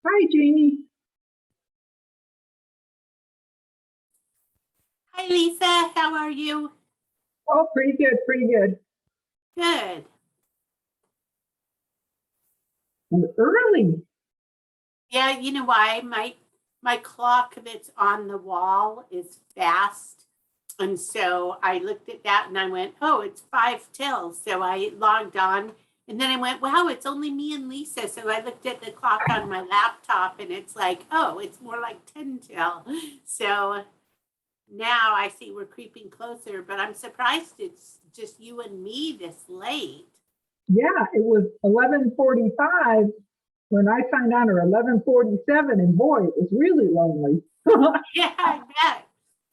Hi, Jamie. Hi, Lisa. How are you? Oh, pretty good, pretty good. Good. And early. Yeah, you know why? My clock that's on the wall is fast. And so I looked at that and I went, oh, it's 5 till. So I logged on and then I went, wow, it's only me and Lisa. So I looked at the clock on my laptop and it's like, oh, it's more like 10 till. So now I see we're creeping closer, but I'm surprised it's just you and me this late. Yeah, it was 11:45 when I signed on, or 11:47, and boy, it was really lonely. Yeah, I bet.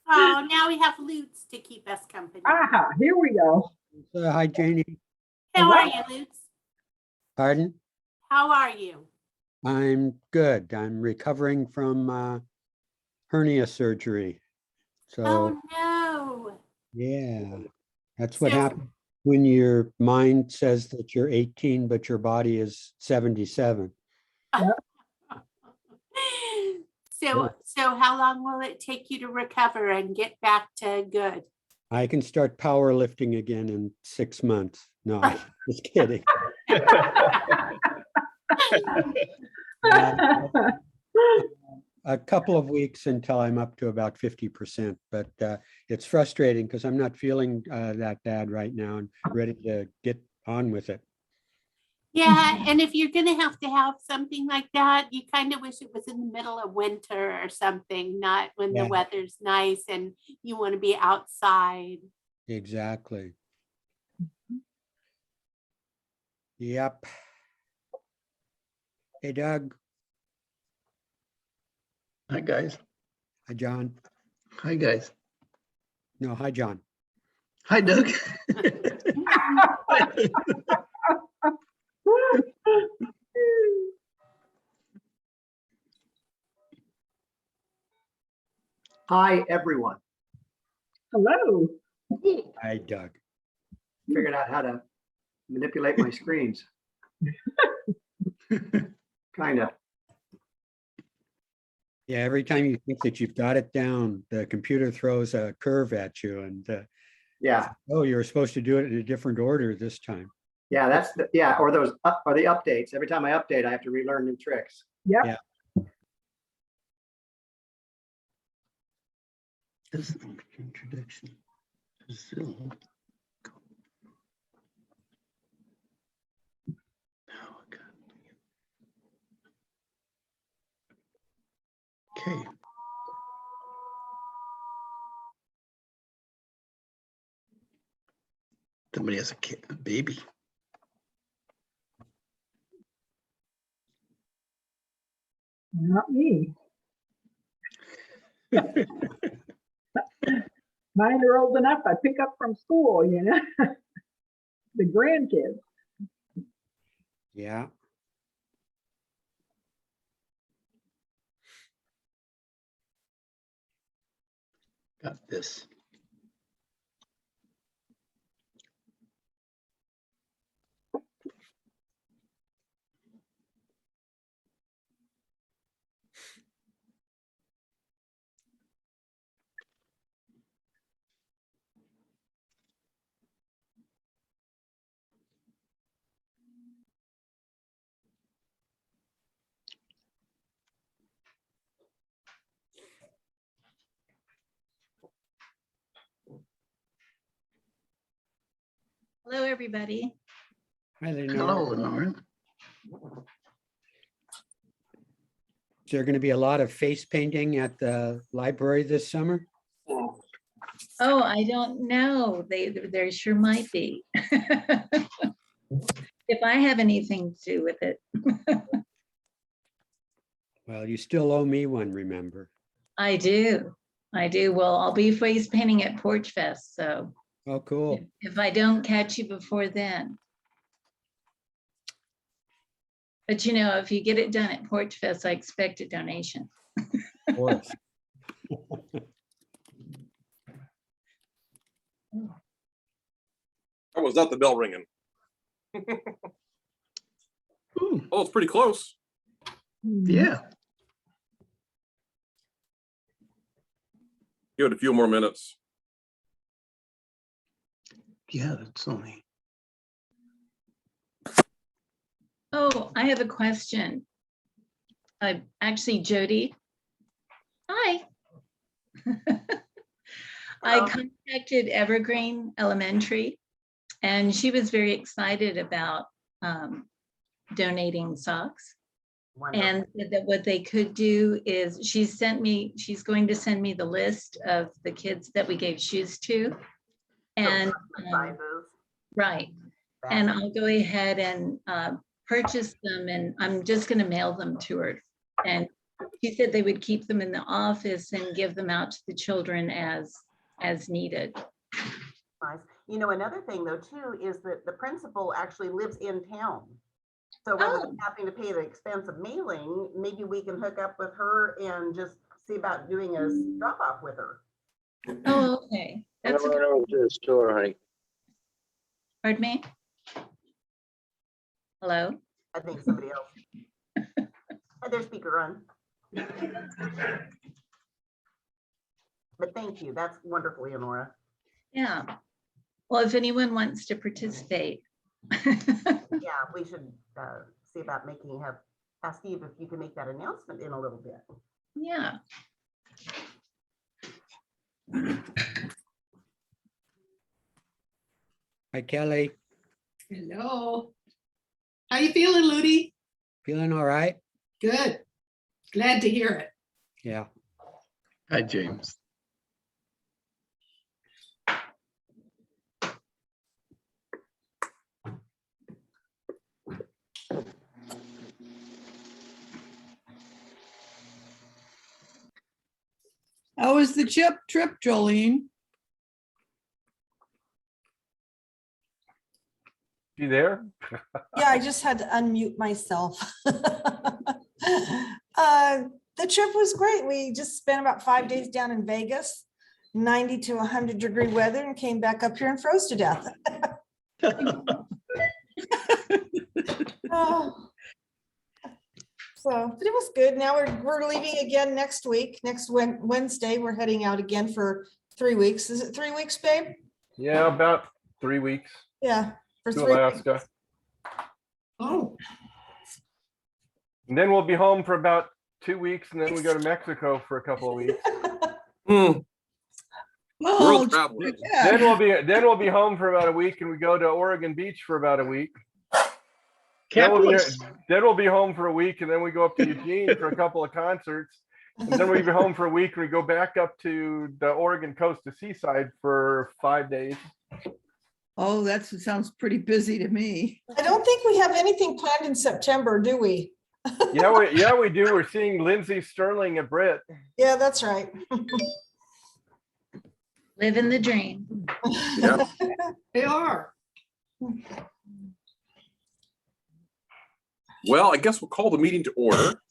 Oh, now we have Lutz to keep us company. Aha, here we go. Hi, Janie. How are you, Lutz? Pardon? How are you? I'm good. I'm recovering from hernia surgery. So, Oh, no. yeah, that's what So- happens when your mind says that you're 18, but your body is 77. So how long will it take you to recover and get back to good? I can start powerlifting again in 6 months. No, I'm just kidding. A couple of weeks until I'm up to about 50%, but it's frustrating because I'm not feeling that bad right now and ready to get on with it. Yeah, and if you're gonna have to have something like that, you kind of wish it was in the middle of winter or something, not when the Yeah. weather's nice and you want to be outside. Exactly. Yep. Hey, Doug. Hi, guys. Hi, John. Hi, guys. No, hi, John. Hi, Doug. Hi, everyone. Hello. Hi, Doug. Figured out how to manipulate my screens. Kind of. Yeah, every time you think that you've got it down, the computer throws a curve at you and, Yeah. oh, you're supposed to do it in a different order this time. Yeah, that's the, yeah, or those or the updates. Every time I update, I have to relearn new tricks. Yep. Yeah. This is an introduction to Zoom. Now I got Okay. Somebody has a baby. Not me. Mine are old enough. I pick up from school, you know, the grandkids. Yeah. Got this. Hello, everybody. Hi, Lenore. Hello, Lenore. Is there going to be a lot of face painting at the library this summer? Oh, I don't know. There sure might be. If I have anything to do with it. Well, you still owe me one, remember? I do. Well, I'll be face painting at Porch Fest, so Oh, cool. if I don't catch you before then. But you know, if you get it done at Porch Fest, I expect a donation. Of course. Oh, was that the bell ringing? Ooh, Oh, it's pretty close. yeah. Give it a few more minutes. Yeah, that's only. Oh, I have a question. Actually, Jody. Hi. I contacted Evergreen Elementary, and she was very excited about donating socks. And said that what they could do is she's going to send me the list of the kids that we gave shoes to. And right. And I'll go ahead and purchase them, and I'm just going to mail them to her. And she said they would keep them in the office and give them out to the children as needed. Nice. You know, another thing though too is that the principal actually lives in town. So rather than having to pay the expense of mailing, maybe we can hook up with her and just see about doing a drop off with her. Oh, okay. That's a good. To the store, honey. Pardon me? Hello? I think somebody else had their speaker on. But thank you. That's wonderful, Leonora. Yeah. Well, if anyone wants to participate. Yeah, we should see about ask Steve if you can make that announcement in a little bit. Yeah. Hi, Kelly. Hello. How you feeling, Ludi? Feeling all right? Good. Glad to hear it. Yeah. Hi, James. How was the chip trip, Jolene? You there? Yeah, I just had to unmute myself. The trip was great. We just spent about 5 days down in Vegas, 90 to 100-degree weather, and came back up here and froze to death. Oh. So, but it was good. Now we're leaving again next week. Next Wednesday, we're heading out again for 3 weeks. Is it 3 weeks, babe? Yeah, about 3 weeks Yeah, for to 3 Alaska. weeks. Oh, And then we'll be home for about 2 weeks, and then we go to Mexico for a couple of weeks. World oh, travelers. yeah. Then we'll be home for about a week, and we go to Oregon Beach for about a week. Then Capitalist. we'll be home for a week, and then we go up to Eugene for a couple of concerts. And then we'll be home for a week and we go back up to the Oregon coast to Seaside for 5 days. Oh, sounds pretty busy to me. I don't think we have anything planned in September, do we? Yeah, we do. We're seeing Lindsay Sterling at Brit. Yeah, that's right. Living the dream. Yeah. They are. Well, I guess we'll call the meeting to order.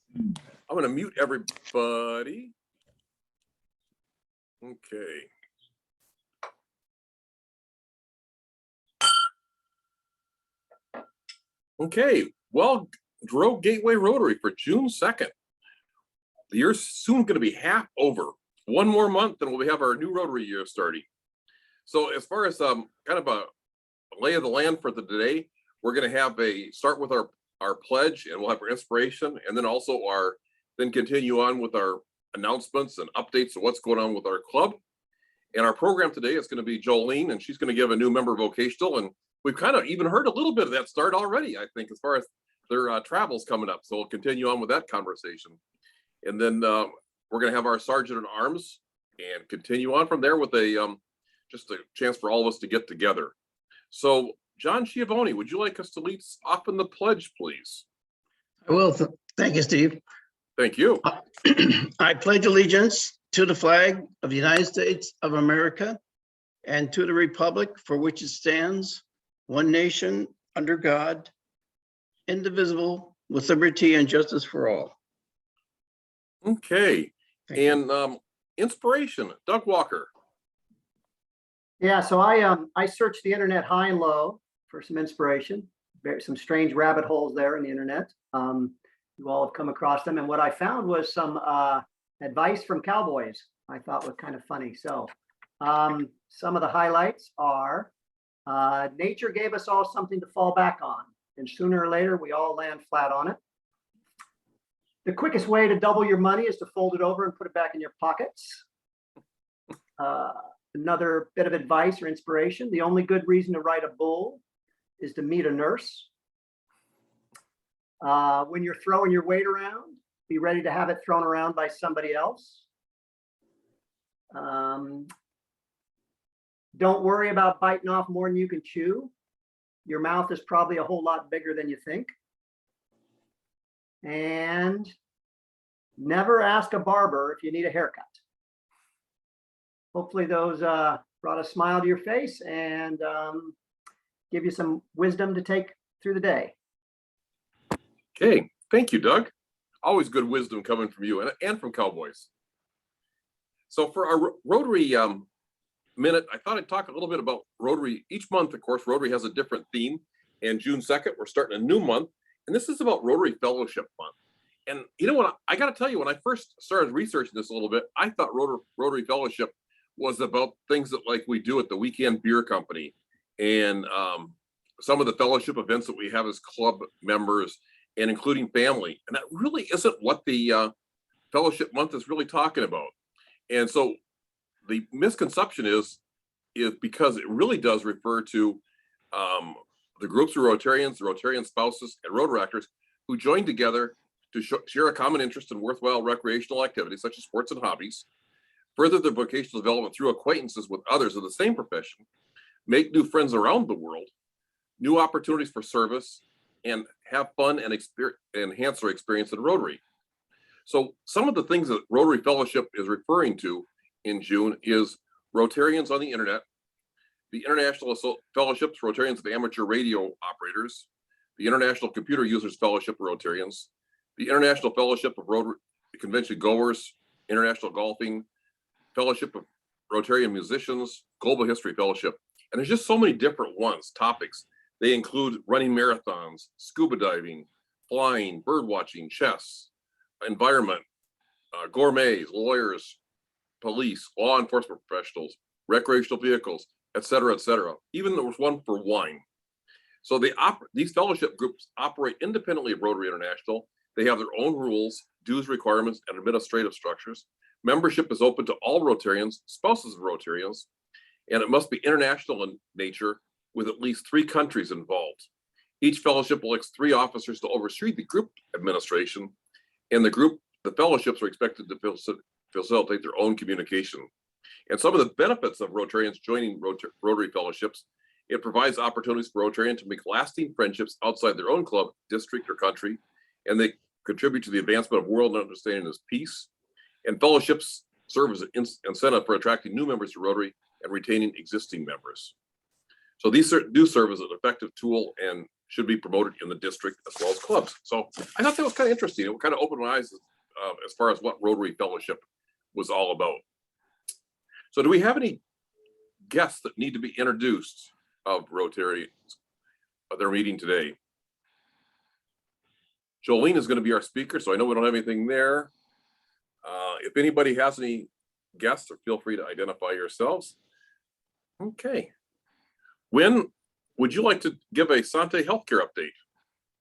I'm going to mute everybody. Okay. Okay, well, Drove Gateway Rotary for June 2nd. The year's soon going to be half over. One more month and we'll have our new Rotary year starting. So as far as kind of a lay of the land for the today, we're going to have start with our pledge, and we'll have our inspiration, and then also then continue on with our announcements and updates of what's going on with our club. And our program today is going to be Jolene, and she's going to give a new member vocational, and we've kind of even heard a little bit of that start already, I think, as far as their travels coming up. So we'll continue on with that conversation. And then we're going to have our Sergeant at Arms and continue on from there with just a chance for all of us to get together. So John Schiavone, would you like us to lead off in the pledge, please? I will. Thank you, Steve. Thank you. I pledge allegiance to the flag of the United States of America and to the republic for which it stands, one nation, under God, indivisible, with liberty and justice for all. Okay. Thank you. And inspiration, Doug Walker. Yeah, so I searched the internet high and low for some inspiration. Some strange rabbit holes there in the internet. You all have come across them, and what I found was some advice from cowboys I thought was kind of funny. So some of the highlights are nature gave us all something to fall back on, and sooner or later we all land flat on it. The quickest way to double your money is to fold it over and put it back in your pockets. Another bit of advice or inspiration: the only good reason to ride a bull is to meet a nurse. When you're throwing your weight around, be ready to have it thrown around by somebody else. Don't worry about biting off more than you can chew. Your mouth is probably a whole lot bigger than you think. And never ask a barber if you need a haircut. Hopefully those brought a smile to your face and give you some wisdom to take through the day. Okay, thank you, Doug. Always good wisdom coming from you and from cowboys. So for our Rotary minute, I thought I'd talk a little bit about Rotary. Each month, of course, Rotary has a different theme. And June 2nd, we're starting a new month. And this is about Rotary Fellowship Month. And you know what? I got to tell you, when I first started researching this a little bit, I thought Rotary Fellowship was about things that like we do at the Weekend Beer Company and some of the fellowship events that we have as club members and including family. And that really isn't what the Fellowship Month is really talking about. And so the misconception is because it really does refer to the groups of Rotarians, the Rotarian spouses, and Rotaractors who join together to share a common interest in worthwhile recreational activities such as sports and hobbies, further their vocational development through acquaintances with others of the same profession, make new friends around the world, new opportunities for service, and have fun and enhance their experience in Rotary. So some of the things that Rotary Fellowship is referring to in June is Rotarians on the internet, the International Fellowships Rotarians of Amateur Radio Operators, the International Computer Users Fellowship of Rotarians, the International Fellowship of Rotary Convention Goers, International Golfing, Fellowship of Rotarian Musicians, Global History Fellowship. And there's just so many different topics. They include running marathons, scuba diving, flying, bird watching, chess, environment, gourmets, lawyers, police, law enforcement professionals, recreational vehicles, et cetera, et cetera. Even there was one for wine. So these fellowship groups operate independently of Rotary International. They have their own rules, dues requirements, and administrative structures. Membership is open to all Rotarians, spouses of Rotarians, and it must be international in nature with at least 3 countries involved. Each fellowship elects 3 officers to oversee the group administration, and the the fellowships are expected to facilitate their own communication. And some of the benefits of Rotarians joining Rotary fellowships, it provides opportunities for Rotarians to make lasting friendships outside their own club, district, or country, and they contribute to the advancement of world understanding as peace. And fellowships serve as an incentive for attracting new members to Rotary and retaining existing members. So these do serve as an effective tool and should be promoted in the district as well as clubs. So I thought that was kind of interesting. It kind of opened my eyes as far as what Rotary Fellowship was all about. So do we have any guests that need to be introduced of Rotary at their meeting today? Jolene is going to be our speaker, so I know we don't have anything there. If anybody has any guests, or feel free to identify yourselves. Okay. When would you like to give a Sante healthcare update?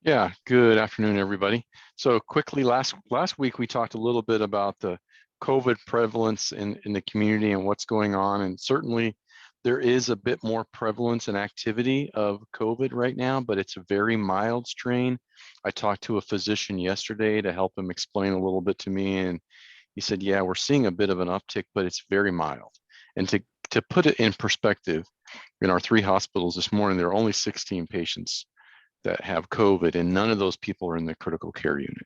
Yeah, good afternoon, everybody. So quickly, last week, we talked a little bit about the COVID prevalence in the community and what's going on. And certainly there is a bit more prevalence and activity of COVID right now, but it's a very mild strain. I talked to a physician yesterday to help him explain a little bit to me. And he said, yeah, we're seeing a bit of an uptick, but it's very mild. And to put it in perspective, in our 3 hospitals this morning, there are only 16 patients that have COVID, and none of those people are in the critical care unit,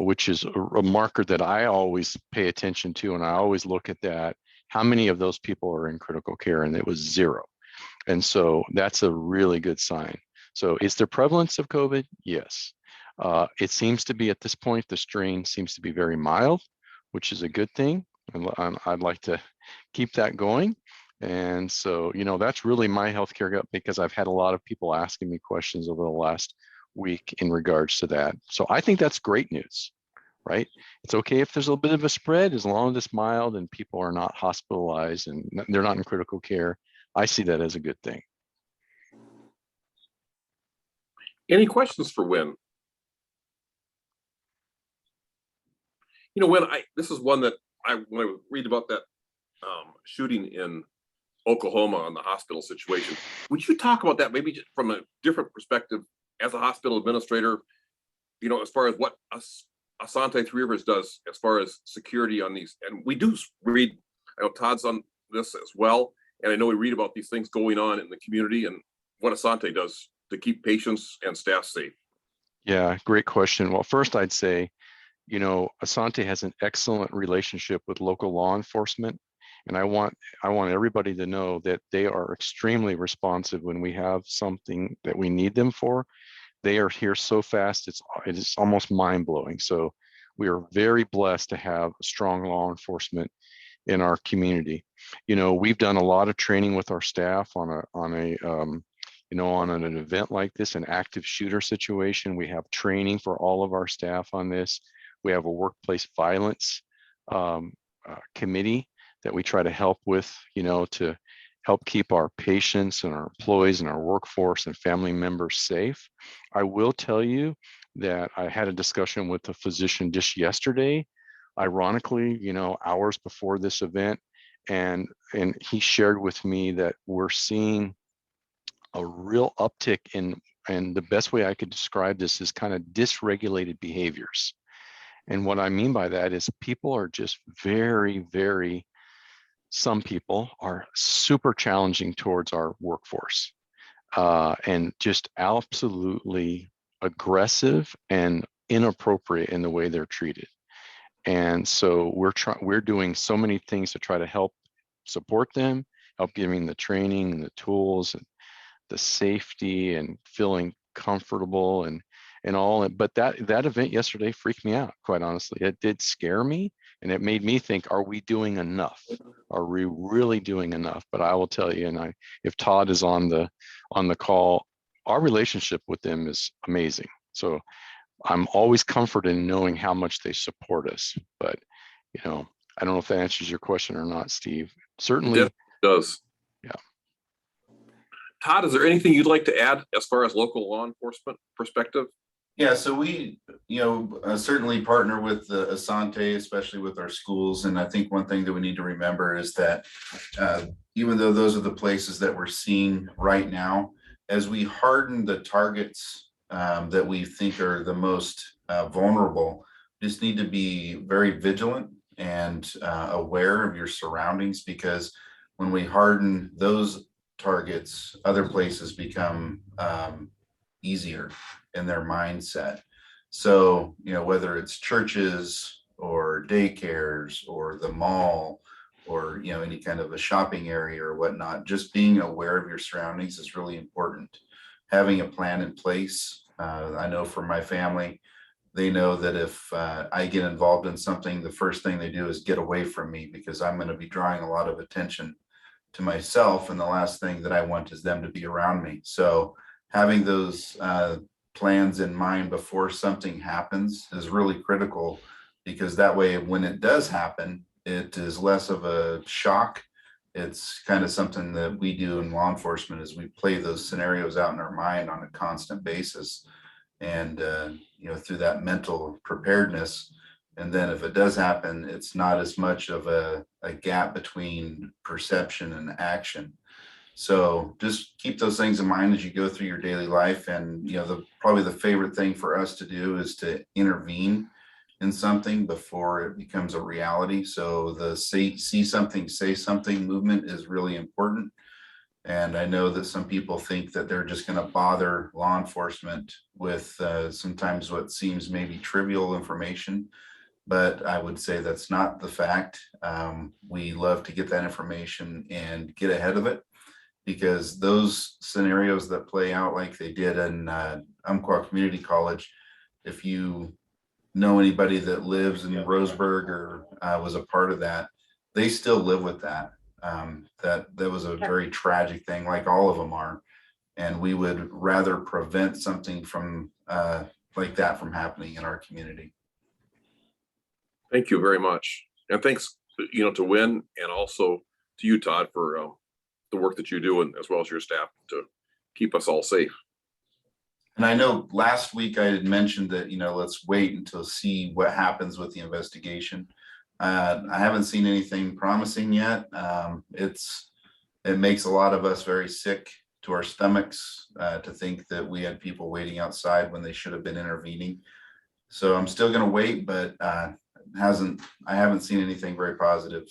which is a marker that I always pay attention to. And I always look at that. How many of those people are in critical care? And it was 0. And so that's a really good sign. So is there prevalence of COVID? Yes. It seems to be at this point, the strain seems to be very mild, which is a good thing. And I'd like to keep that going. And so, that's really my healthcare gut, because I've had a lot of people asking me questions over the last week in regards to that. So I think that's great news, right? It's okay if there's a bit of a spread, as long as it's mild and people are not hospitalized and they're not in critical care. I see that as a good thing. Any questions for Wynn? This is one that when I read about that shooting in Oklahoma on the hospital situation, would you talk about that maybe just from a different perspective as a hospital administrator, as far as what Asante Three Rivers does as far as security on these? And we do read, I know Todd's on this as well, and I know we read about these things going on in the community and what Asante does to keep patients and staff safe. Yeah, great question. Well, first I'd say, Asante has an excellent relationship with local law enforcement. And I want everybody to know that they are extremely responsive when we have something that we need them for. They are here so fast, it is almost mind-blowing. So we are very blessed to have strong law enforcement in our community. We've done a lot of training with our staff on an event like this, an active shooter situation. We have training for all of our staff on this. We have a workplace violence committee that we try to help with, to help keep our patients and our employees and our workforce and family members safe. I will tell you that I had a discussion with a physician just yesterday, ironically, hours before this event. And he shared with me that we're seeing a real uptick and the best way I could describe this is kind of dysregulated behaviors. And what I mean by that is people are just some people are super challenging towards our workforce and just absolutely aggressive and inappropriate in the way they're treated. And so we're doing so many things to try to help support them, help giving the training and the tools and the safety and feeling comfortable and all. But that event yesterday freaked me out, quite honestly. It did scare me, and it made me think, are we doing enough? Are we really doing enough? But I will tell you, and if Todd is on the call, our relationship with them is amazing. So I'm always comforted in knowing how much they support us. But I don't know if that answers your question or not, Steve. Certainly it does. Yeah. Todd, is there anything you'd like to add as far as local law enforcement perspective? Yeah, so we, certainly partner with the Asante, especially with our schools. And I think one thing that we need to remember is that even though those are the places that we're seeing right now, as we harden the targets that we think are the most vulnerable, just need to be very vigilant and aware of your surroundings, because when we harden those targets, other places become easier in their mindset. So, whether it's churches or daycares or the mall or, any kind of a shopping area or whatnot, just being aware of your surroundings is really important. Having a plan in place. I know for my family, they know that if I get involved in something, the first thing they do is get away from me, because I'm going to be drawing a lot of attention to myself. And the last thing that I want is them to be around me. So having those plans in mind before something happens is really critical, because that way, when it does happen, it is less of a shock. It's kind of something that we do in law enforcement, is we play those scenarios out in our mind on a constant basis. And, through that mental preparedness. And then if it does happen, it's not as much of a gap between perception and action. So just keep those things in mind as you go through your daily life. And, probably the favorite thing for us to do is to intervene in something before it becomes a reality. So the see something, say something movement is really important. And I know that some people think that they're just going to bother law enforcement with sometimes what seems maybe trivial information, but I would say that's not the fact. We love to get that information and get ahead of it, because those scenarios that play out like they did in Umpqua Community College, if you know anybody that lives in Roseburg or was a part of that, they still live with that. That was a very tragic thing, like all of them are. And we would rather prevent something from like that from happening in our community. Thank you very much. And thanks, to Win, and also to you, Todd, for the work that you do, and as well as your staff, to keep us all safe. And I know last week I had mentioned that, let's wait until see what happens with the investigation. I haven't seen anything promising yet. It makes a lot of us very sick to our stomachs to think that we had people waiting outside when they should have been intervening. So I'm still going to wait, but I haven't seen anything very positive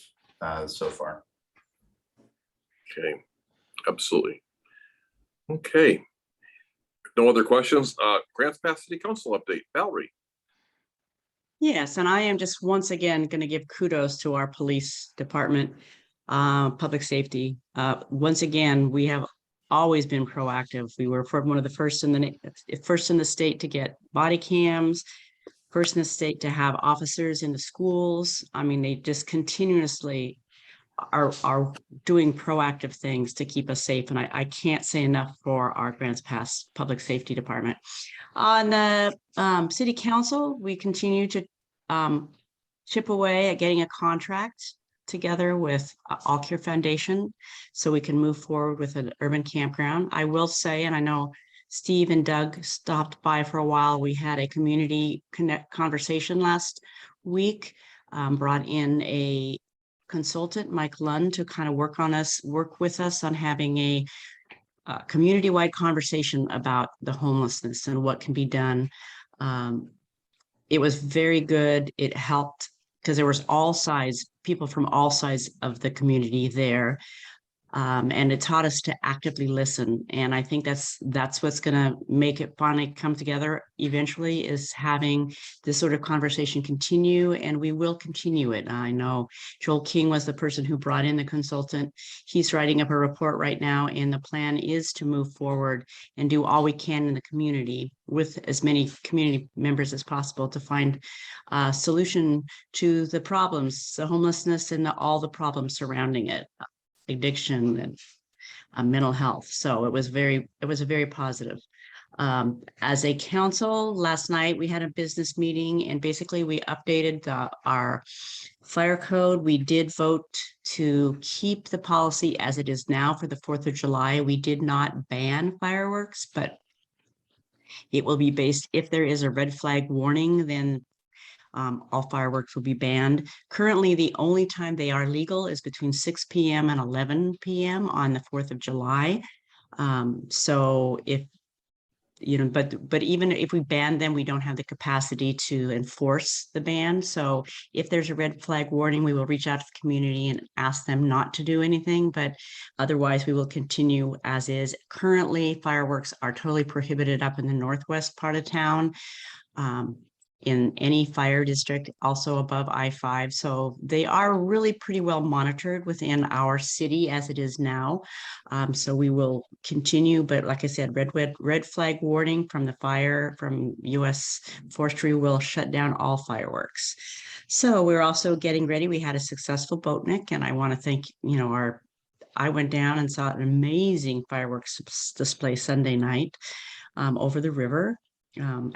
so far. Okay, absolutely. Okay. No other questions? Grants Pass City Council update, Valerie. Yes, and I am just once again going to give kudos to our police department, public safety. Once again, we have always been proactive. We were one of the first in the state to get body cams, first in the state to have officers in the schools. I mean, they just continuously are doing proactive things to keep us safe. And I can't say enough for our Grants Pass Public Safety Department. On the City Council, we continue to chip away at getting a contract together with All Care Foundation so we can move forward with an urban campground. I will say, and I know Steve and Doug stopped by for a while, we had a community connect conversation last week, brought in a consultant, Mike Lund, to kind of work with us on having a community-wide conversation about the homelessness and what can be done. It was very good. It helped because there was people from all sides of the community there. And it taught us to actively listen. And I think that's what's going to make it finally come together eventually, is having this sort of conversation continue, and we will continue it. I know Joel King was the person who brought in the consultant. He's writing up a report right now, and the plan is to move forward and do all we can in the community with as many community members as possible to find a solution to the problems, the homelessness and all the problems surrounding it. Addiction and mental health. So it was very positive. As a council, last night we had a business meeting, and basically we updated our fire code. We did vote to keep the policy as it is now for the 4th of July. We did not ban fireworks, but it will be based, if there is a red flag warning, then all fireworks will be banned. Currently, the only time they are legal is between 6 p.m. and 11 p.m. on the 4th of July. So if but even if we ban them, we don't have the capacity to enforce the ban. So if there's a red flag warning, we will reach out to the community and ask them not to do anything, but otherwise we will continue as is. Currently, fireworks are totally prohibited up in the northwest part of town. In any fire district, also above I-5. So they are really pretty well monitored within our city as it is now. So we will continue, but like I said, red flag warning from the fire, from US Forestry will shut down all fireworks. So we're also getting ready. We had a successful boatnik, and I want to thank, I went down and saw an amazing fireworks display Sunday night over the river.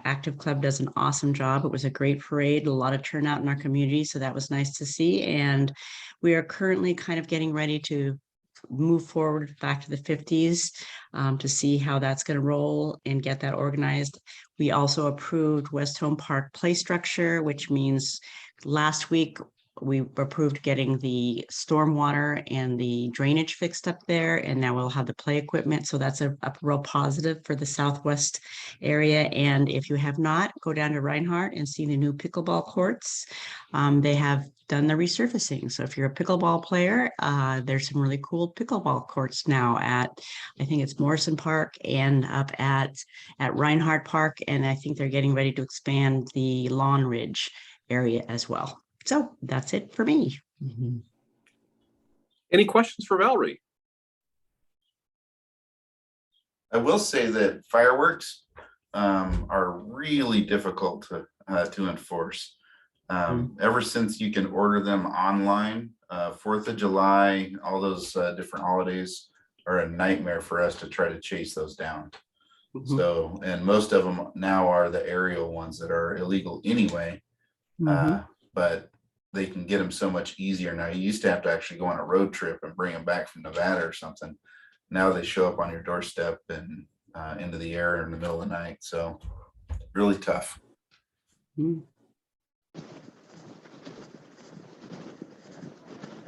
Active Club does an awesome job. It was a great parade, a lot of turnout in our community, so that was nice to see. And we are currently kind of getting ready to move forward back to the 50s to see how that's going to roll and get that organized. We also approved West Home Park play structure, which means last week we approved getting the stormwater and the drainage fixed up there, and now we'll have the play equipment. So that's a real positive for the Southwest area. And if you have not, go down to Reinhardt and see the new pickleball courts. They have done the resurfacing. So if you're a pickleball player, there's some really cool pickleball courts now at, I think it's Morrison Park and up at Reinhardt Park. And I think they're getting ready to expand the Lawn Ridge area as well. So that's it for me. Any questions for Valerie? I will say that fireworks are really difficult to enforce. Ever since you can order them online, 4th of July, all those different holidays are a nightmare for us to try to chase those down. So, and most of them now are the aerial ones that are illegal anyway, but they can get them so much easier now. You used to have to actually go on a road trip and bring them back from Nevada or something. Now they show up on your doorstep and into the air in the middle of the night. So really tough.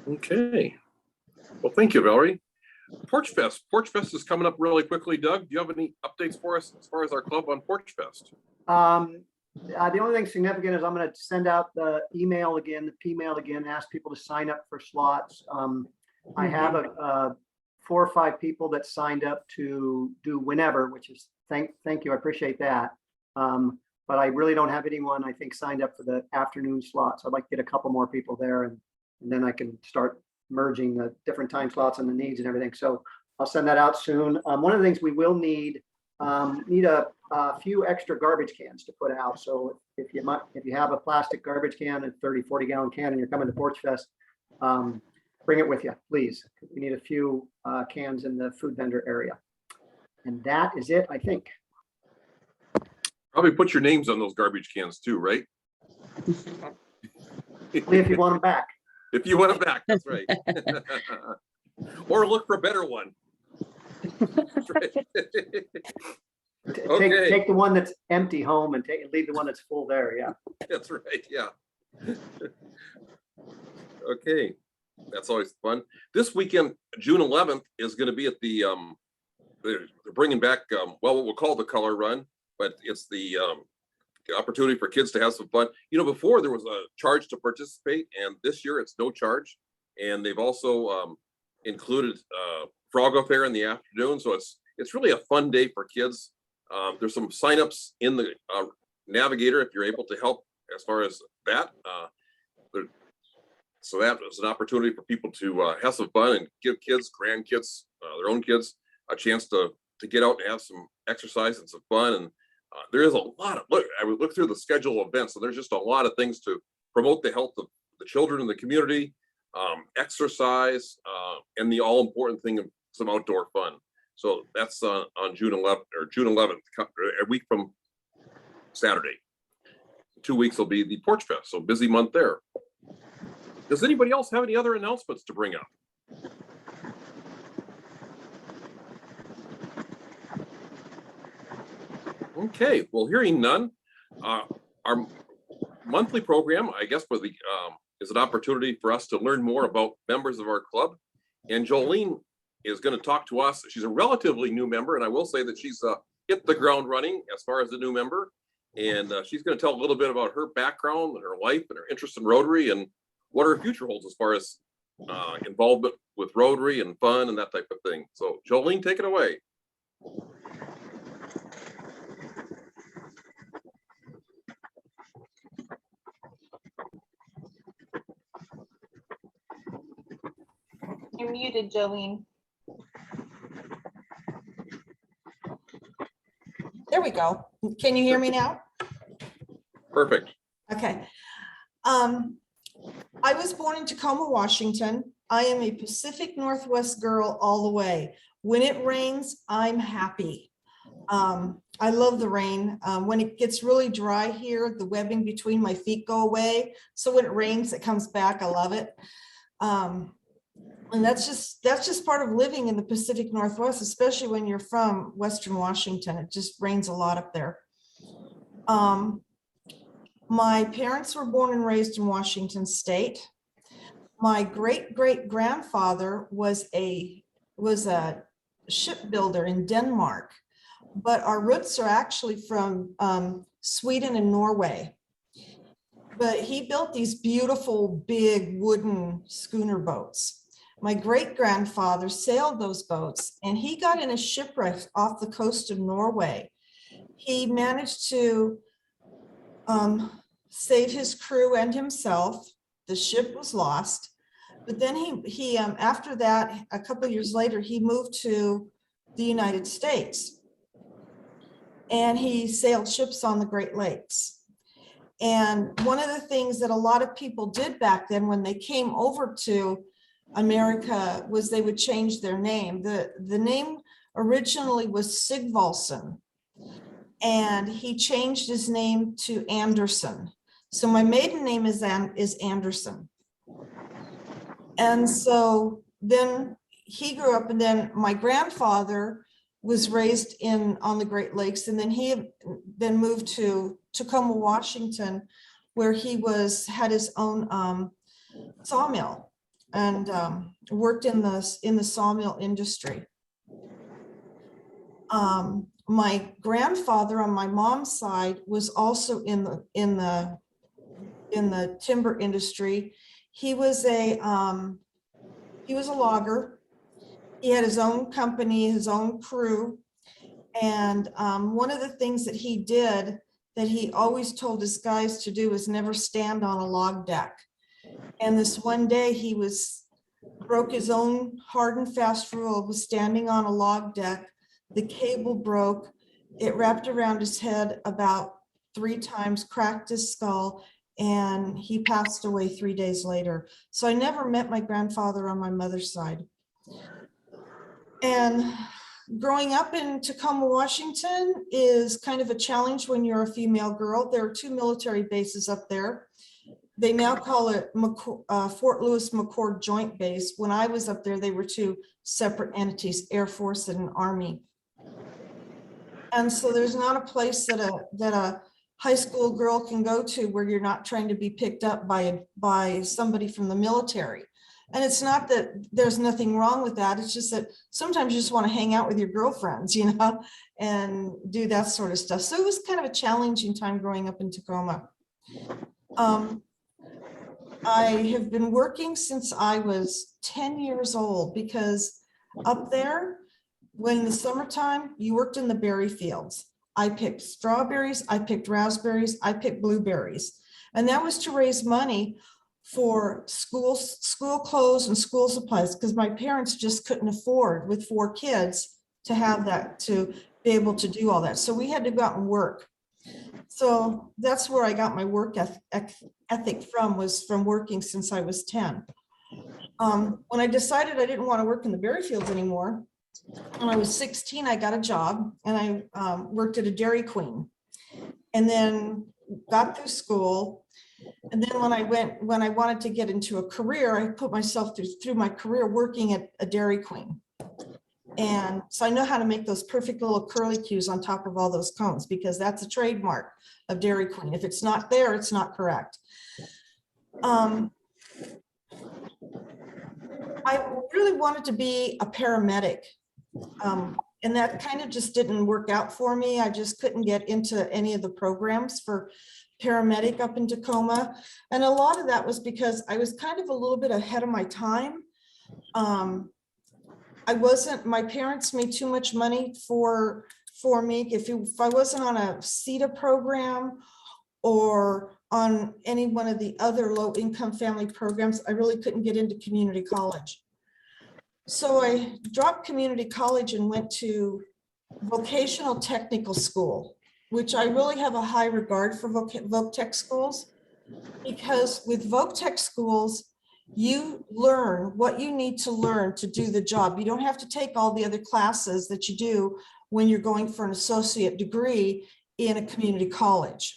Okay. Well, thank you, Valerie. Porch Fest. Porch Fest is coming up really quickly. Doug, do you have any updates for us as far as our club on Porch Fest? The only thing significant is I'm going to send out the email again, the P-mail again, ask people to sign up for slots. I have 4 or 5 people that signed up to do whenever, which is thank you. I appreciate that. But I really don't have anyone, I think, signed up for the afternoon slots. I'd like to get a couple more people there, and then I can start merging the different time slots and the needs and everything. So I'll send that out soon. One of the things we will need a few extra garbage cans to put out. So if you have a plastic garbage can, a 30-40 gallon can, and you're coming to Porch Fest, bring it with you, please. We need a few cans in the food vendor area. And that is it, I think. Probably put your names on those garbage cans too, right? If you want them back. If you want them back, that's right. Or look for a better one. That's right. Okay. Take the one that's empty home and leave the one that's full there. Yeah. That's right. Yeah. Okay. That's always fun. This weekend, June 11th, is going to be at the, they're bringing back, what we'll call the Color Run, but it's the opportunity for kids to have some fun. Before there was a charge to participate, and this year it's no charge. And they've also included Frog Affair in the afternoon. So it's really a fun day for kids. There's some signups in the Navigator if you're able to help as far as that. So that is an opportunity for people to have some fun and give kids, grandkids, their own kids, a chance to get out and have some exercise and some fun. And there is a lot of, I would look through the schedule of events, so there's just a lot of things to promote the health of the children in the community, exercise, and the all important thing of some outdoor fun. So that's on June 11th, a week from Saturday. 2 weeks will be the Porch Fest, so busy month there. Does anybody else have any other announcements to bring up? Okay, well, hearing none, our monthly program, I guess, for the is an opportunity for us to learn more about members of our club. And Jolene is going to talk to us. She's a relatively new member, and I will say that she's hit the ground running as far as the new member. And she's going to tell a little bit about her background and her life and her interest in Rotary and what her future holds as far as involvement with Rotary and fun and that type of thing. So Jolene, take it away. You're muted, Jolene. There we go. Can you hear me now? Perfect. Okay. I was born in Tacoma, Washington. I am a Pacific Northwest girl all the way. When it rains, I'm happy. I love the rain. When it gets really dry here, the webbing between my feet go away. So when it rains, it comes back. I love it. And that's just part of living in the Pacific Northwest, especially when you're from Western Washington. It just rains a lot up there. My parents were born and raised in Washington State. My great-great-grandfather was a shipbuilder in Denmark, but our roots are actually from Sweden and Norway. But he built these beautiful, big wooden schooner boats. My great-grandfather sailed those boats, and he got in a shipwreck off the coast of Norway. He managed to save his crew and himself. The ship was lost, but then he after that, a couple of years later, he moved to the United States, and he sailed ships on the Great Lakes. And one of the things that a lot of people did back then when they came over to America was they would change their name. The name originally was Sigvalson, and he changed his name to Anderson. So my maiden name is Anderson. And so then he grew up, and then my grandfather was raised on the Great Lakes, and then he then moved to Tacoma, Washington, where he had his own sawmill and worked in the sawmill industry. My grandfather on my mom's side was also in the timber industry. He was a logger. He had his own company, his own crew. And one of the things that he did that he always told his guys to do was never stand on a log deck. And this one day he broke his own hard and fast rule, was standing on a log deck. The cable broke. It wrapped around his head about 3 times, cracked his skull, and he passed away 3 days later. So I never met my grandfather on my mother's side. And growing up in Tacoma, Washington is kind of a challenge when you're a female girl. There are 2 military bases up there. They now call it Fort Lewis McChord Joint Base. When I was up there, they were 2 separate entities, Air Force and Army. And so there's not a place that a high school girl can go to where you're not trying to be picked up by somebody from the military. And it's not that there's nothing wrong with that. It's just that sometimes you just want to hang out with your girlfriends, and do that sort of stuff. So it was kind of a challenging time growing up in Tacoma. I have been working since I was 10 years old, because up there, when in the summertime, you worked in the berry fields. I picked strawberries, I picked raspberries, I picked blueberries. And that was to raise money for school clothes and school supplies, because my parents just couldn't afford, with 4 kids, to have that, to be able to do all that. So we had to go out and work. So that's where I got my work ethic from, was from working since I was 10. When I decided I didn't want to work in the berry fields anymore, when I was 16, I got a job, and I worked at a Dairy Queen, and then got through school. And then when I wanted to get into a career, I put myself through my career working at a Dairy Queen. And so I know how to make those perfect little curly cues on top of all those cones, because that's a trademark of Dairy Queen. If it's not there, it's not correct. I really wanted to be a paramedic. And that kind of just didn't work out for me. I just couldn't get into any of the programs for paramedic up in Tacoma. And a lot of that was because I was kind of a little bit ahead of my time. My parents made too much money for me. If I wasn't on a CETA program or on any one of the other low income family programs, I really couldn't get into community college. So I dropped community college and went to vocational technical school, which I really have a high regard for voc tech schools, because with voc tech schools, you learn what you need to learn to do the job. You don't have to take all the other classes that you do when you're going for an associate degree in a community college.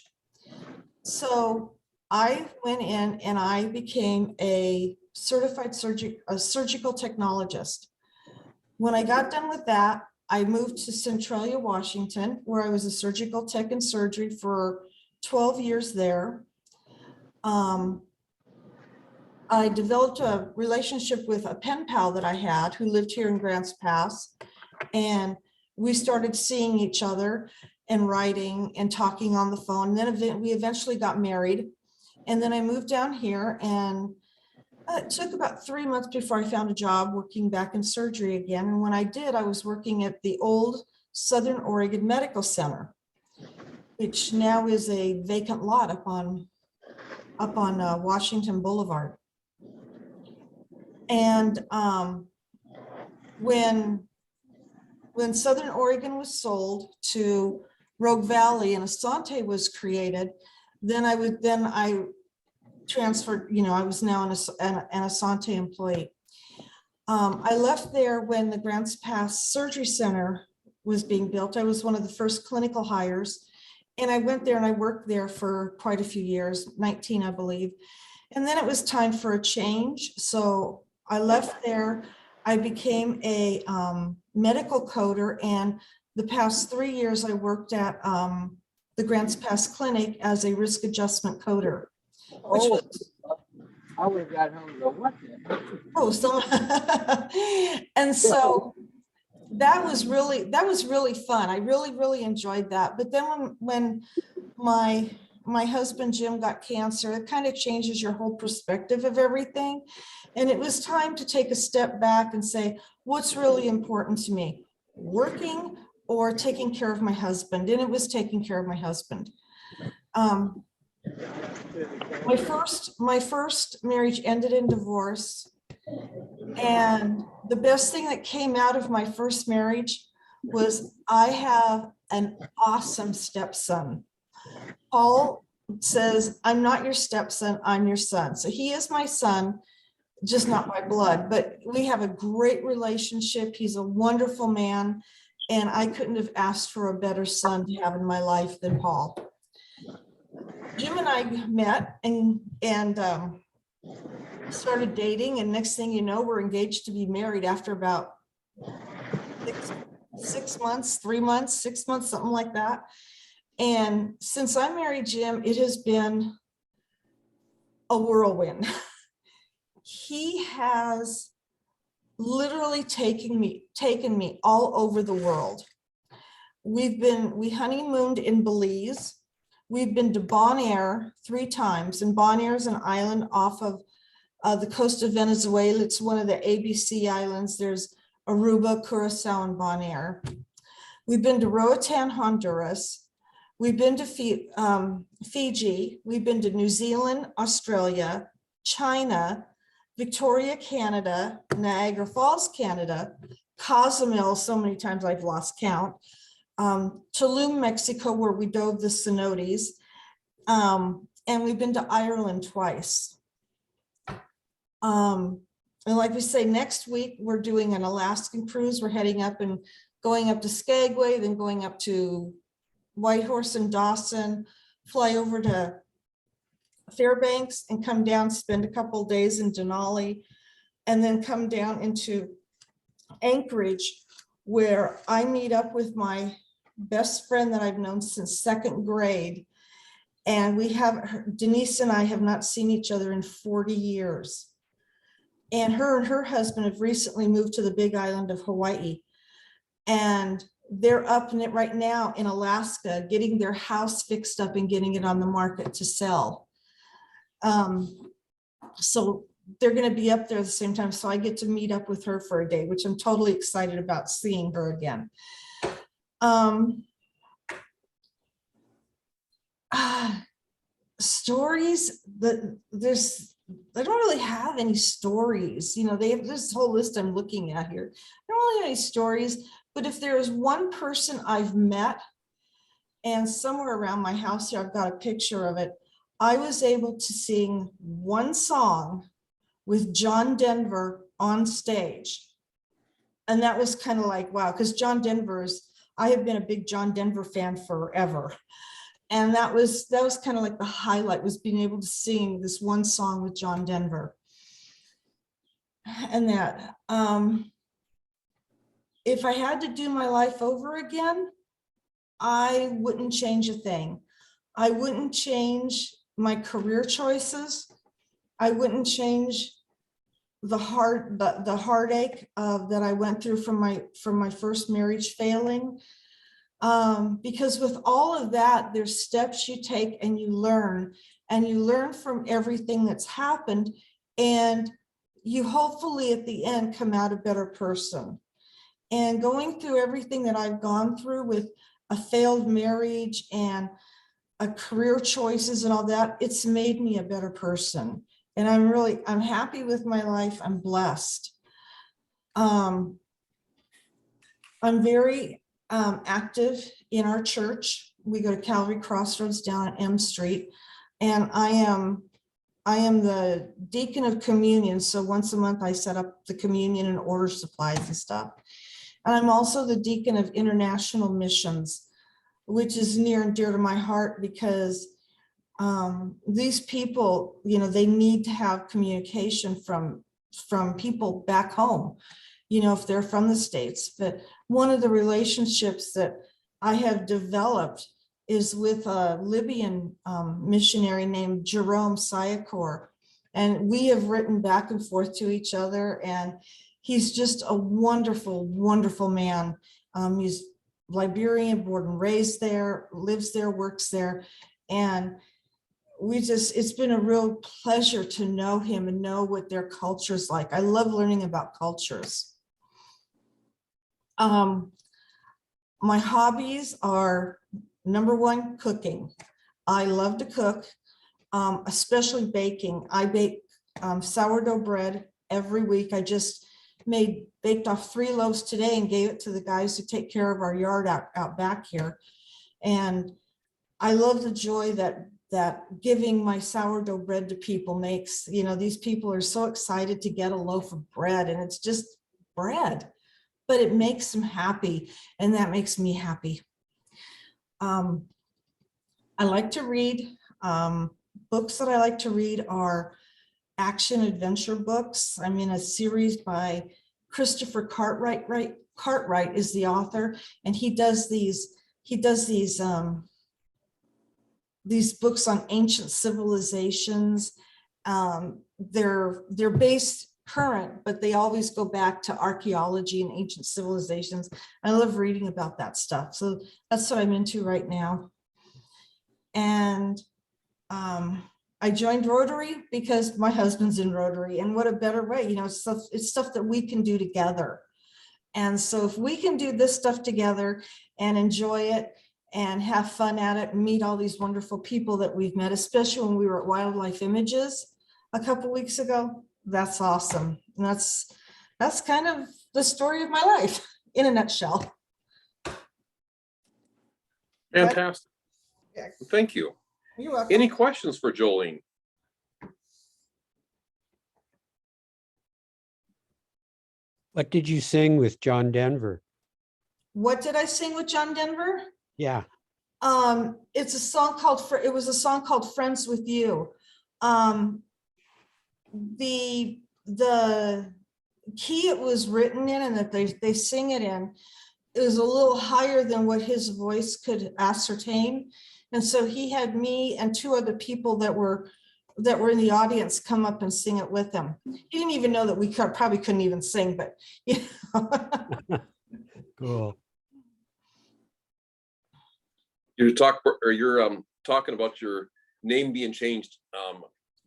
So I went in and I became a certified surgical technologist. When I got done with that, I moved to Centralia, Washington, where I was a surgical tech in surgery for 12 years there. I developed a relationship with a pen pal that I had who lived here in Grants Pass, and we started seeing each other and writing and talking on the phone. And then we eventually got married. And then I moved down here, and it took about 3 months before I found a job working back in surgery again. And when I did, I was working at the old Southern Oregon Medical Center, which now is a vacant lot up on Washington Boulevard. And when Southern Oregon was sold to Rogue Valley and Asante was created, then I transferred, I was now an Asante employee. I left there when the Grants Pass Surgery Center was being built. I was one of the first clinical hires, and I went there and I worked there for quite a few years, 19, I believe. And then it was time for a change. So I left there. I became a medical coder, and the past 3 years I worked at the Grants Pass Clinic as a risk adjustment coder. Which was, I would have got home and go, what the? oh, so and so that was really fun. I really enjoyed that. But then when my husband Jim got cancer, it kind of changes your whole perspective of everything. And it was time to take a step back and say, what's really important to me, working or taking care of my husband? And it was taking care of my husband. My first marriage ended in divorce. And the best thing that came out of my first marriage was I have an awesome stepson. Paul says, I'm not your stepson, I'm your son. So he is my son, just not by blood, but we have a great relationship. He's a wonderful man, and I couldn't have asked for a better son to have in my life than Paul. Jim and I met and started dating, and next thing you know, we're engaged to be married after about 6 months, 3 months, 6 months, something like that. And since I married Jim, it has been a whirlwind. He has literally taken me all over the world. We honeymooned in Belize. We've been to Bonaire 3 times, and Bonaire is an island off of the coast of Venezuela. It's one of the ABC islands. There's Aruba, Curacao, and Bonaire. We've been to Roatan, Honduras. We've been to Fiji. We've been to New Zealand, Australia, China, Victoria, Canada, Niagara Falls, Canada, Cozumel, so many times I've lost count, Tulum, Mexico, where we dove the cenotes, and we've been to Ireland twice. And like we say, next week, we're doing an Alaskan cruise. We're heading up and going up to Skagway, then going up to Whitehorse and Dawson, fly over to Fairbanks and come down, spend a couple of days in Denali, and then come down into Anchorage, where I meet up with my best friend that I've known since 2nd grade. And Denise and I have not seen each other in 40 years. And her husband have recently moved to the big island of Hawaii. And they're up in it right now in Alaska, getting their house fixed up and getting it on the market to sell. So they're going to be up there at the same time. So I get to meet up with her for a day, which I'm totally excited about seeing her again. Stories that I don't really have any stories. You know, they have this whole list I'm looking at here. I don't really have any stories, but if there is one person I've met, and somewhere around my house here, I've got a picture of it, I was able to sing one song with John Denver on stage. And that was kind of like, wow, because John Denver is, I have been a big John Denver fan forever. And that was kind of like the highlight, was being able to sing this one song with John Denver. And that, if I had to do my life over again, I wouldn't change a thing. I wouldn't change my career choices. I wouldn't change the heartache that I went through from my first marriage failing. Because with all of that, there's steps you take and you learn from everything that's happened, and you hopefully at the end come out a better person. And going through everything that I've gone through with a failed marriage and a career choices and all that, it's made me a better person. And I'm happy with my life. I'm blessed. I'm very active in our church. We go to Calvary Crossroads down at M Street, and I am the deacon of communion. So once a month I set up the communion and order supplies and stuff. And I'm also the deacon of international missions, which is near and dear to my heart, because these people, you know, they need to have communication from people back home, you know, if they're from the States. But one of the relationships that I have developed is with a Libyan missionary named Jerome Sayakor. And we have written back and forth to each other, and he's just a wonderful, wonderful man. He's Liberian, born and raised there, lives there, works there. And it's been a real pleasure to know him and know what their culture's like. I love learning about cultures. My hobbies are, number one, cooking. I love to cook, especially baking. I bake sourdough bread every week. I just baked off 3 loaves today and gave it to the guys who take care of our yard out back here. And I love the joy that giving my sourdough bread to people makes. You know, these people are so excited to get a loaf of bread, and it's just bread, but it makes them happy, and that makes me happy. I like to read. Books that I like to read are action adventure books. I'm in a series by Christopher Cartwright. Cartwright is the author, and he does these books on ancient civilizations. They're based current, but they always go back to archaeology and ancient civilizations. I love reading about that stuff. So that's what I'm into right now. And I joined Rotary because my husband's in Rotary, and what a better way, you know, it's stuff that we can do together. And so if we can do this stuff together and enjoy it and have fun at it and meet all these wonderful people that we've met, especially when we were at Wildlife Images a couple of weeks ago, that's awesome. And that's kind of the story of my life in a nutshell. Fantastic. Yeah. Thank you. You're welcome. Any questions for Jolene? What did you sing with John Denver? What did I sing with John Denver? Yeah. It's a song called, it was a song called Friends with You. The key it was written in and that they sing it in, it was a little higher than what his voice could ascertain. And so he had me and 2 other people that were in the audience come up and sing it with him. He didn't even know that we probably couldn't even sing, but you know. Cool. You're talking about your name being changed,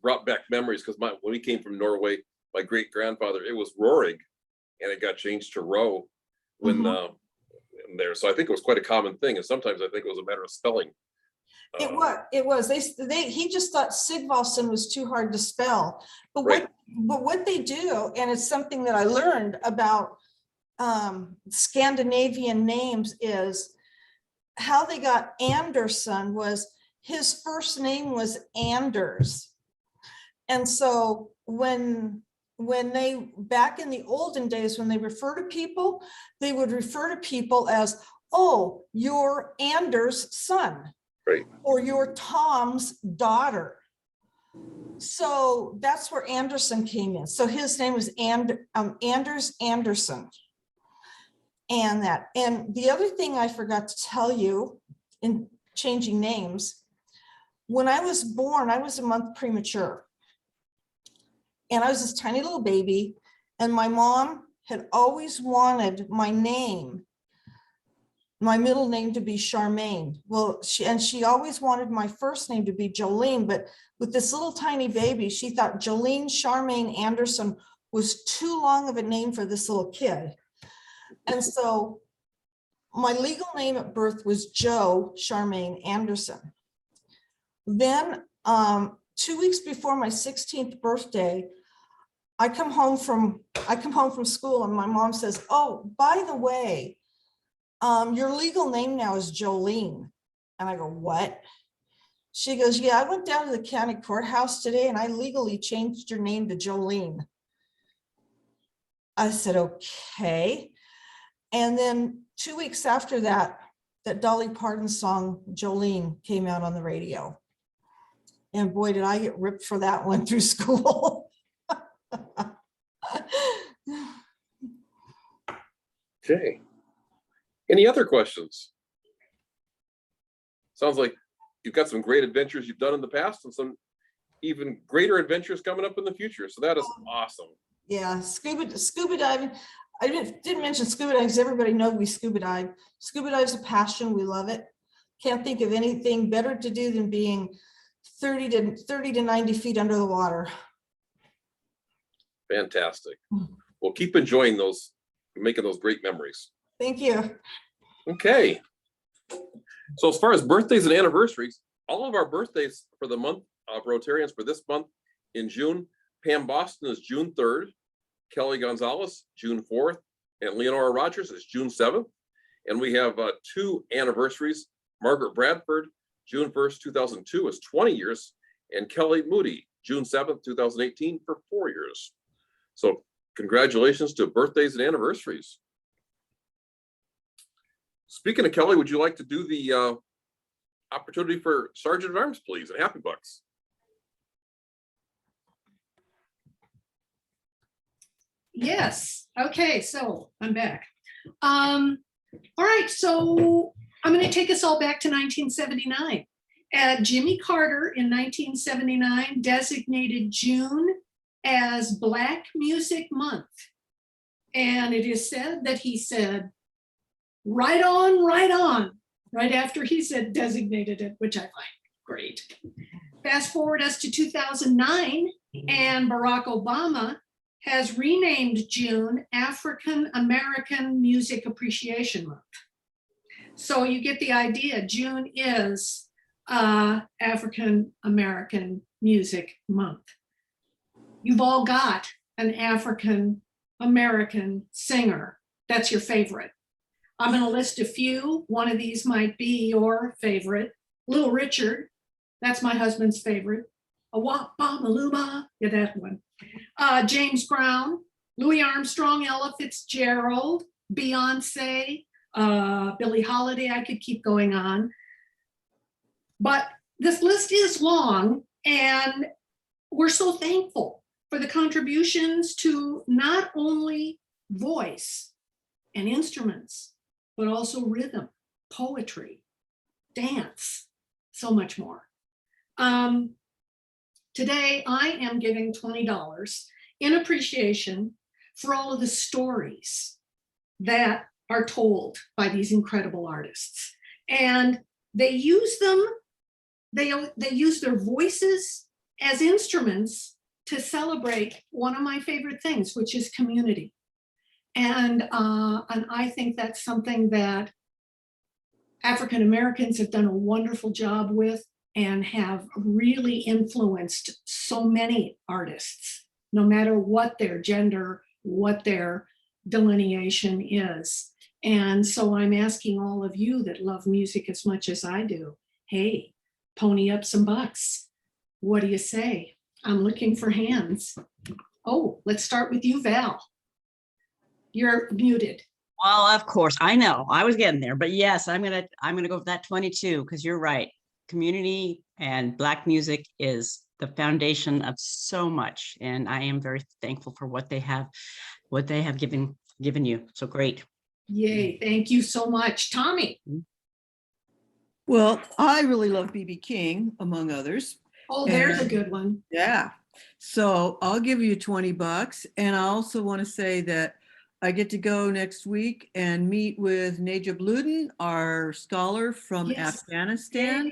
brought back memories, because when we came from Norway, my great grandfather, it was Rorig, and it got changed to Ro when there. So I think it was quite a common thing, and sometimes I think it was a matter of spelling. It was. He just thought Sigvalson was too hard to spell. But Right. what they do, and it's something that I learned about Scandinavian names, is how they got Anderson was his first name was Anders. And so when they, back in the olden days, when they refer to people, they would refer to people as, oh, you're Anders' son. Right. Or you're Tom's daughter. So that's where Anderson came in. So his name was Anders Anderson. And the other thing I forgot to tell you in changing names, when I was born, I was a month premature. And I was this tiny little baby, and my mom had always wanted my middle name to be Charmaine. Well, she always wanted my first name to be Jolene, but with this little tiny baby, she thought Jolene Charmaine Anderson was too long of a name for this little kid. And so my legal name at birth was Jo Charmaine Anderson. Then 2 weeks before my 16th birthday, I come home from school, and my mom says, oh, by the way, your legal name now is Jolene. And I go, what? She goes, yeah, I went down to the county courthouse today and I legally changed your name to Jolene. I said, okay. And then 2 weeks after that, that Dolly Parton song, Jolene, came out on the radio. And boy, did I get ripped for that one through school. Okay. Any other questions? Sounds like you've got some great adventures you've done in the past and some even greater adventures coming up in the future. So that is awesome. Yeah, scuba diving. I didn't mention scuba diving because everybody knows we scuba dive. Scuba dive is a passion. We love it. Can't think of anything better to do than being 30 to 90 feet under the water. Fantastic. Well, keep enjoying those, making those great memories. Thank you. Okay. So as far as birthdays and anniversaries, all of our birthdays for the month of Rotarians for this month in June, Pam Boston is June 3rd, Kelly Gonzalez, June 4th, and Leonora Rogers is June 7th. And we have 2 anniversaries. Margaret Bradford, June 1st, 2002 is 20 years, and Kelly Moody, June 7th, 2018 for 4 years. So congratulations to birthdays and anniversaries. Speaking of Kelly, would you like to do the opportunity for Sergeant at Arms, please, and Happy Bucks? Yes. Okay, so I'm back. All right, so I'm going to take us all back to 1979. Jimmy Carter in 1979 designated June as Black Music Month. And it is said that he said, right on, right after he said designated it, which I find great. Fast forward us to 2009, and Barack Obama has renamed June African American Music Appreciation Month. So you get the idea. June is African American Music Month. You've all got an African American singer that's your favorite. I'm going to list a few. One of these might be your favorite. Little Richard, that's my husband's favorite. A wop maluma, yeah, that one. James Brown, Louis Armstrong, Ella Fitzgerald, Beyonce, Billie Holiday. I could keep going on. But this list is long, and we're so thankful for the contributions to not only voice and instruments, but also rhythm, poetry, dance, so much more. Today, I am giving $20 in appreciation for all of the stories that are told by these incredible artists. And they use them, they use their voices as instruments to celebrate one of my favorite things, which is community. And I think that's something that African Americans have done a wonderful job with and have really influenced so many artists, no matter what their gender, what their delineation is. And so I'm asking all of you that love music as much as I do, hey, pony up some bucks. What do you say? I'm looking for hands. Oh, let's start with you, Val. You're muted. Well, of course, I know, I was getting there, but yes, I'm gonna go with that 22, because you're right. Community and Black music is the foundation of so much, and I am very thankful for what they have given you. So great. Yay, thank you so much. Tommy. Well, I really love BB King, among others. Oh, there's a good one. Yeah. So I'll give you $20. And I also want to say that I get to go next week and meet with Najib Luden, our scholar from Afghanistan.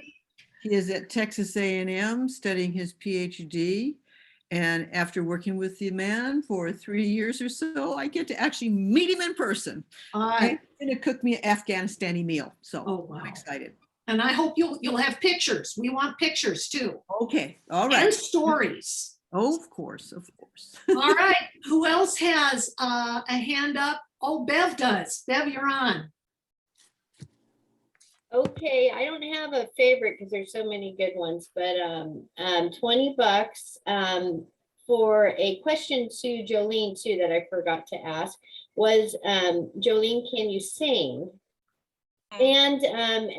He is at Texas A&M studying his PhD. And after working with the man for 3 years or so, I get to actually meet him in person. And he's going to cook me an Afghanistani meal. So I'm excited. And I hope you'll have pictures. We want pictures too. Okay. All right. And stories. Oh, of course. Of course. All right. Who else has a hand up? Oh, Bev does. Bev, you're on. Okay, I don't have a favorite because there's so many good ones, but $20 for a question to Jolene too that I forgot to ask was, Jolene, can you sing? And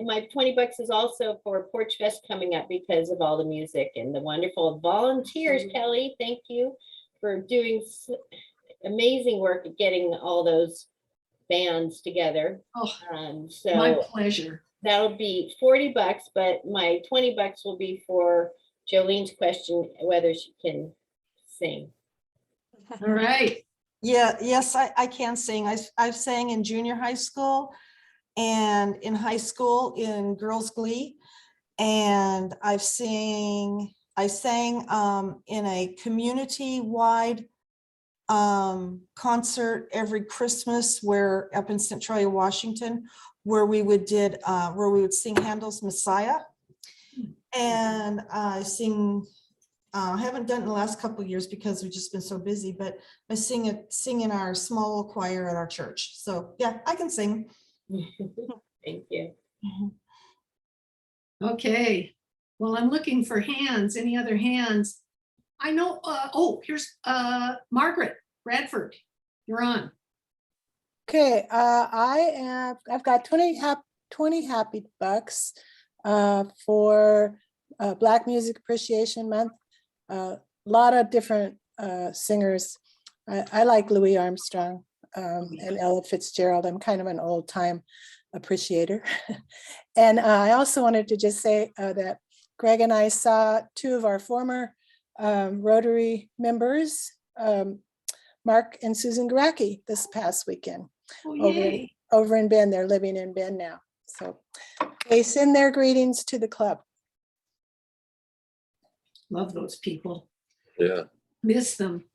my $20 is also for Porch Fest coming up because of all the music and the wonderful volunteers. Kelly, thank you for doing amazing work at getting all those bands together. Oh, so my pleasure. That'll be $40, but my $20 will be for Jolene's question, whether she can sing. All right. Yeah, yes, I can sing. I've sang in junior high school and in high school in Girls Glee. And I sang in a community-wide concert every Christmas up in Centralia, Washington, where we would sing Handel's Messiah. And I haven't done it in the last couple of years because we've just been so busy, but I sing in our small little choir at our church. So yeah, I can sing. Thank you. Okay. Well, I'm looking for hands. Any other hands? I know. Here's Margaret Bradford. You're on. Okay, I've got 20 happy bucks for Black Music Appreciation Month. A lot of different singers. I like Louis Armstrong and Ella Fitzgerald. I'm kind of an old time appreciator. And I also wanted to just say that Greg and I saw two of our former Rotary members, Mark and Susan Garacki, this past weekend. Over in Bend. They're living in Bend now. So they send their greetings to the club. Love those people. Yeah. Miss them.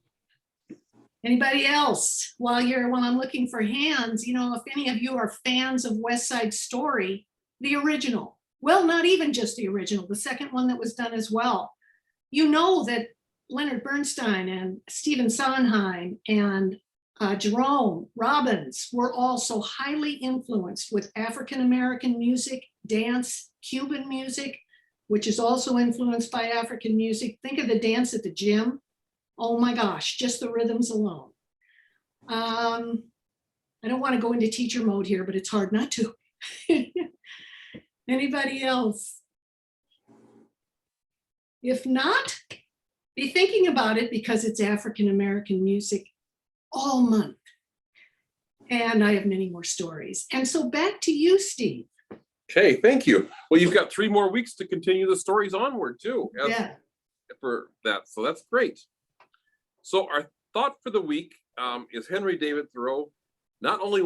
Anybody else? While I'm looking for hands, if any of you are fans of West Side Story, the original, well, not even just the original, the second one that was done as well. You know that Leonard Bernstein and Stephen Sondheim and Jerome Robbins were also highly influenced with African-American music, dance, Cuban music, which is also influenced by African music. Think of the dance at the gym. Oh my gosh, just the rhythms alone. I don't want to go into teacher mode here, but it's hard not to. Anybody else? If not, be thinking about it because it's African-American music all month. And I have many more stories. And so back to you, Steve. Okay, thank you. Well, you've got 3 more weeks to continue the stories onward too. For that, so that's great. So our thought for the week is Henry David Thoreau not only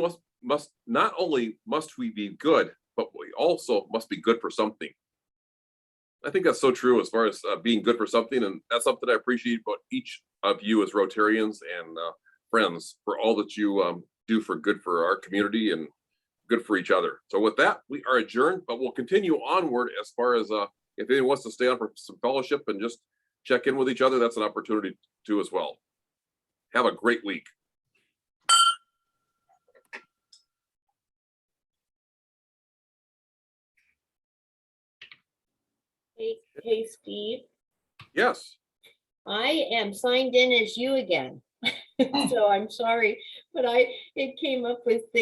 not only must we be good, but we also must be good for something. I think that's so true as far as being good for something. And that's something I appreciate about each of you as Rotarians and friends for all that you do for good for our community and good for each other. So with that, we are adjourned, but we'll continue onward as far as if anyone wants to stay on for some fellowship and just check in with each other, that's an opportunity to as well. Have a great week. Hey, Steve, Yes. I am signed in as you again. So I'm sorry, but it came up with